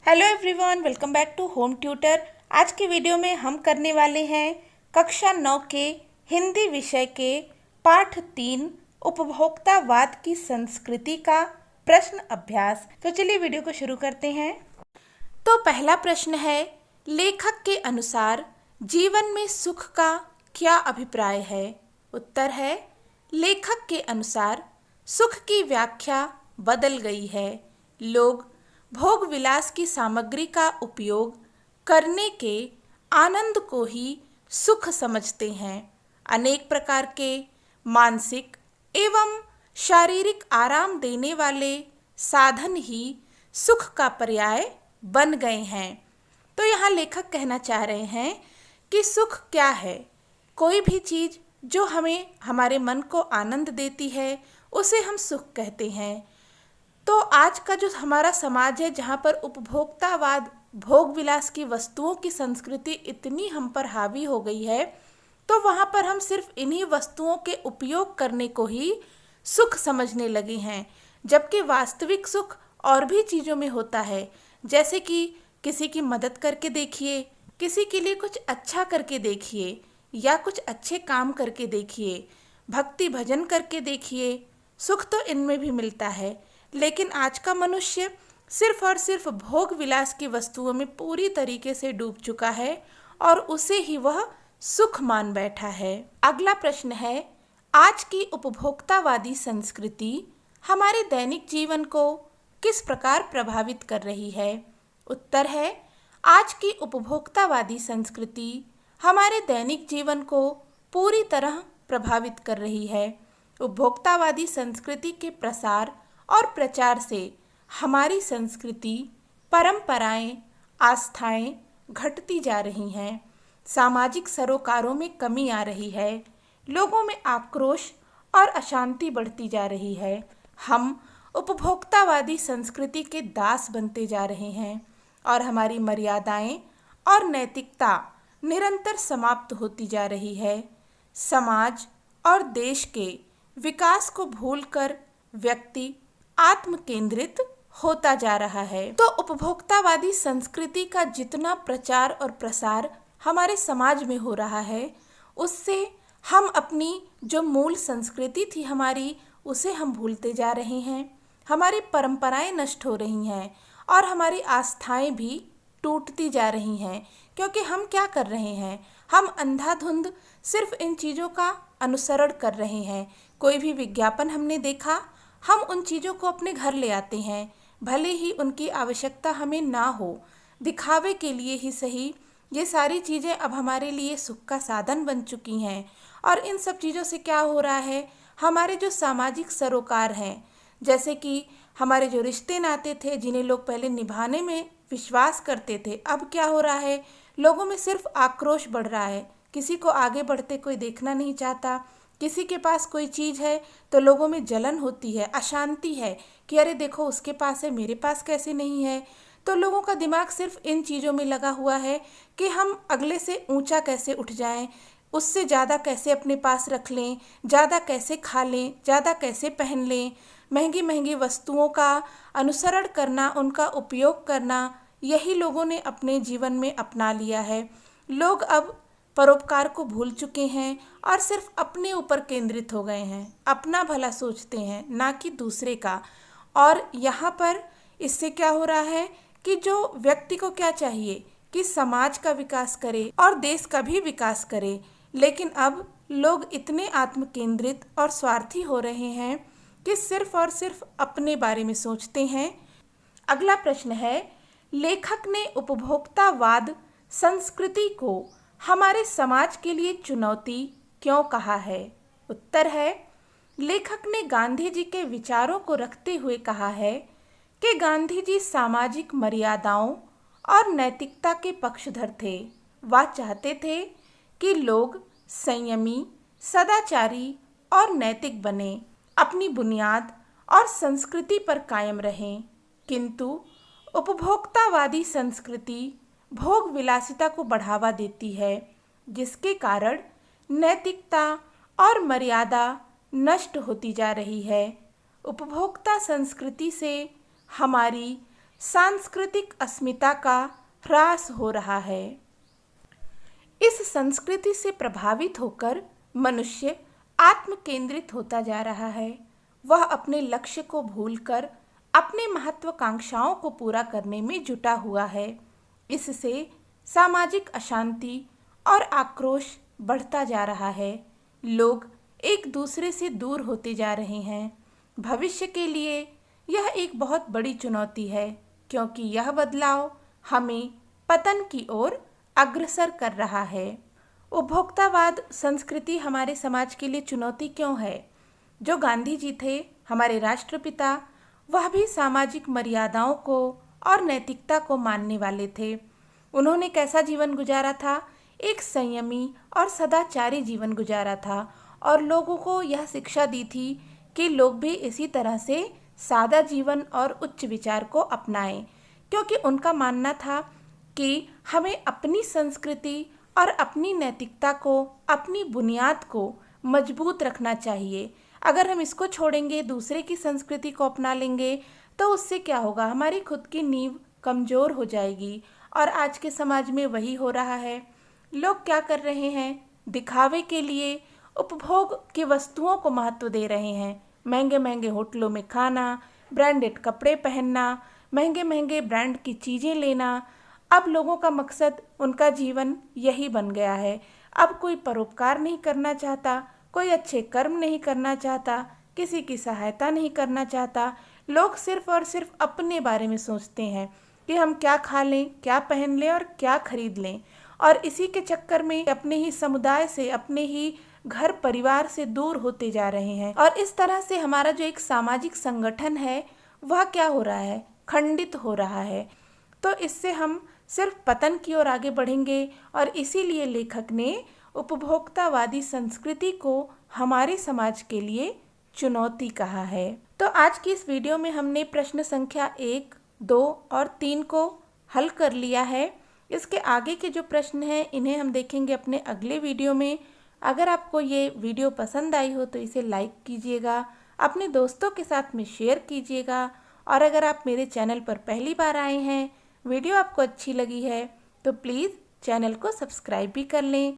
Hello everyone, welcome back to home tutor. आज की video में हम करने वाले हैं कक्षा 9 के हिंदी विषय के पाठ 3 उपभोक्तावाद की संस्कृति का प्रश्न अभ्यास। तो चलिए वीडियो को शुरू करते हैं। तो पहला प्रश्न है, लेखक के अनुसार जीवन में सुख का क्या अभिप्राय है? उत्तर है, लेखक के अनुसार सुख की व्याख्या बदल गई है। लोग भोग विलास की सामग्री का उपयोग करने के आनंद को ही सुख समझते हैं। अनेक प्रकार के मानसिक एवं शारीरिक आराम देने वाले साधन ही सुख का पर्याय बन गए हैं। तो यहाँ लेखक कहना चाह रहे हैं कि सुख क्या है? कोई भी चीज़ जो हमें हमारे मन को आनंद देती है उसे हम सुख कहते हैं। तो आज का जो हमारा समाज है, जहाँ पर उपभोक्तावाद, भोग विलास की वस्तुओं की संस्कृति इतनी हम पर हावी हो गई है, तो वहाँ पर हम सिर्फ इन्हीं वस्तुओं के उपयोग करने को ही सुख समझने लगे हैं, जबकि वास्तविक सुख और भी चीज़ों में होता है। जैसे कि किसी की मदद करके देखिए, किसी के लिए कुछ अच्छा करके देखिए, या कुछ अच्छे काम करके देखिए, भक्ति भजन करके देखिए, सुख तो इनमें भी मिलता है। लेकिन आज का मनुष्य सिर्फ और सिर्फ भोग विलास की वस्तुओं में पूरी तरीके से डूब चुका है और उसे ही वह सुख मान बैठा है। अगला प्रश्न है, आज की उपभोक्तावादी संस्कृति हमारे दैनिक जीवन को किस प्रकार प्रभावित कर रही है? उत्तर है, आज की उपभोक्तावादी संस्कृति हमारे दैनिक जीवन को पूरी तरह प्रभावित कर रही है। उपभोक्तावादी संस्कृति के प्रसार और प्रचार से हमारी संस्कृति, परंपराएं, आस्थाएं घटती जा रही हैं। सामाजिक सरोकारों में कमी आ रही है। लोगों में आक्रोश और अशांति बढ़ती जा रही है। हम उपभोक्तावादी संस्कृति के दास बनते जा रहे हैं और हमारी मर्यादाएं और नैतिकता निरंतर समाप्त होती जा रही है। समाज और देश के विकास को भूलकर व्यक्ति आत्म केंद्रित होता जा रहा है। तो उपभोक्तावादी संस्कृति का जितना प्रचार और प्रसार हमारे समाज में हो रहा है, उससे हम अपनी जो मूल संस्कृति थी हमारी, उसे हम भूलते जा रहे हैं। हमारी परंपराएं नष्ट हो रही हैं और हमारी आस्थाएं भी टूटती जा रही हैं। क्योंकि हम क्या कर रहे हैं? हम अंधाधुंध सिर्फ इन चीज़ों का अनुसरण कर रहे हैं। कोई भी विज्ञापन हमने देखा, हम उन चीज़ों को अपने घर ले आते हैं, भले ही उनकी आवश्यकता हमें ना हो। दिखावे के लिए ही सही, ये सारी चीज़ें अब हमारे लिए सुख का साधन बन चुकी हैं। और इन सब चीज़ों से क्या हो रहा है? हमारे जो सामाजिक सरोकार हैं, जैसे कि हमारे जो रिश्ते नाते थे जिन्हें लोग पहले निभाने में विश्वास करते थे, अब क्या हो रहा है? लोगों में सिर्फ आक्रोश बढ़ रहा है। किसी को आगे बढ़ते कोई देखना नहीं चाहता। किसी के पास कोई चीज़ है तो लोगों में जलन होती है, अशांति है कि अरे देखो उसके पास है, मेरे पास कैसे नहीं है। तो लोगों का दिमाग सिर्फ इन चीज़ों में लगा हुआ है कि हम अगले से ऊंचा कैसे उठ जाएं, उससे ज़्यादा कैसे अपने पास रख लें, ज़्यादा कैसे खा लें, ज़्यादा कैसे पहन लें। महंगी महंगी वस्तुओं का अनुसरण करना, उनका उपयोग करना, यही लोगों ने अपने जीवन में अपना लिया है। लोग अब परोपकार को भूल चुके हैं और सिर्फ अपने ऊपर केंद्रित हो गए हैं। अपना भला सोचते हैं, ना कि दूसरे का। और यहाँ पर इससे क्या हो रहा है कि जो व्यक्ति को क्या चाहिए कि समाज का विकास करे और देश का भी विकास करे, लेकिन अब लोग इतने आत्म केंद्रित और स्वार्थी हो रहे हैं कि सिर्फ और सिर्फ अपने बारे में सोचते हैं। अगला प्रश्न है, लेखक ने उपभोक्तावाद संस्कृति को हमारे समाज के लिए चुनौती क्यों कहा है? उत्तर है, लेखक ने गांधी जी के विचारों को रखते हुए कहा है कि गांधी जी सामाजिक मर्यादाओं और नैतिकता के पक्षधर थे। वह चाहते थे कि लोग संयमी, सदाचारी और नैतिक बने, अपनी बुनियाद और संस्कृति पर कायम रहें। किंतु उपभोक्तावादी संस्कृति भोग विलासिता को बढ़ावा देती है, जिसके कारण नैतिकता और मर्यादा नष्ट होती जा रही है। उपभोक्ता संस्कृति से हमारी सांस्कृतिक अस्मिता का ह्रास हो रहा है। इस संस्कृति से प्रभावित होकर मनुष्य आत्म केंद्रित होता जा रहा है। वह अपने लक्ष्य को भूलकर अपने महत्वाकांक्षाओं को पूरा करने में जुटा हुआ है। इससे सामाजिक अशांति और आक्रोश बढ़ता जा रहा है। लोग एक दूसरे से दूर होते जा रहे हैं। भविष्य के लिए यह एक बहुत बड़ी चुनौती है, क्योंकि यह बदलाव हमें पतन की ओर अग्रसर कर रहा है। उपभोक्तावाद संस्कृति हमारे समाज के लिए चुनौती क्यों है? जो गांधी जी थे, हमारे राष्ट्रपिता, वह भी सामाजिक मर्यादाओं को और नैतिकता को मानने वाले थे। उन्होंने कैसा जीवन गुजारा था? एक संयमी और सदाचारी जीवन गुजारा था और लोगों को यह शिक्षा दी थी कि लोग भी इसी तरह से सादा जीवन और उच्च विचार को अपनाएं, क्योंकि उनका मानना था कि हमें अपनी संस्कृति और अपनी नैतिकता को, अपनी बुनियाद को मजबूत रखना चाहिए। अगर हम इसको छोड़ेंगे, दूसरे की संस्कृति को अपना लेंगे, तो उससे क्या होगा? हमारी खुद की नींव कमज़ोर हो जाएगी। और आज के समाज में वही हो रहा है। लोग क्या कर रहे हैं? दिखावे के लिए उपभोग की वस्तुओं को महत्व दे रहे हैं। महंगे महंगे होटलों में खाना, ब्रांडेड कपड़े पहनना, महंगे महंगे ब्रांड की चीज़ें लेना। अब लोगों का मकसद, उनका जीवन यही बन गया है। अब कोई परोपकार नहीं करना चाहता, कोई अच्छे कर्म नहीं करना चाहता, किसी की सहायता नहीं करना चाहता। लोग सिर्फ और सिर्फ अपने बारे में सोचते हैं कि हम क्या खा लें, क्या पहन लें और क्या खरीद लें। और इसी के चक्कर में अपने ही समुदाय से, अपने ही घर परिवार से दूर होते जा रहे हैं। और इस तरह से हमारा जो एक सामाजिक संगठन है, वह क्या हो रहा है? खंडित हो रहा है। तो इससे हम सिर्फ पतन की ओर आगे बढ़ेंगे। और इसीलिए लेखक ने उपभोक्तावादी संस्कृति को हमारे समाज के लिए चुनौती कहा है। तो आज की इस वीडियो में हमने प्रश्न संख्या 1, 2 और 3 को हल कर लिया है। इसके आगे के जो प्रश्न हैं, इन्हें हम देखेंगे अपने अगले वीडियो में। अगर आपको ये वीडियो पसंद आई हो तो इसे लाइक कीजिएगा, अपने दोस्तों के साथ में शेयर कीजिएगा। और अगर आप मेरे चैनल पर पहली बार आए हैं, वीडियो आपको अच्छी लगी है, तो प्लीज़ चैनल को सब्सक्राइब भी कर लें।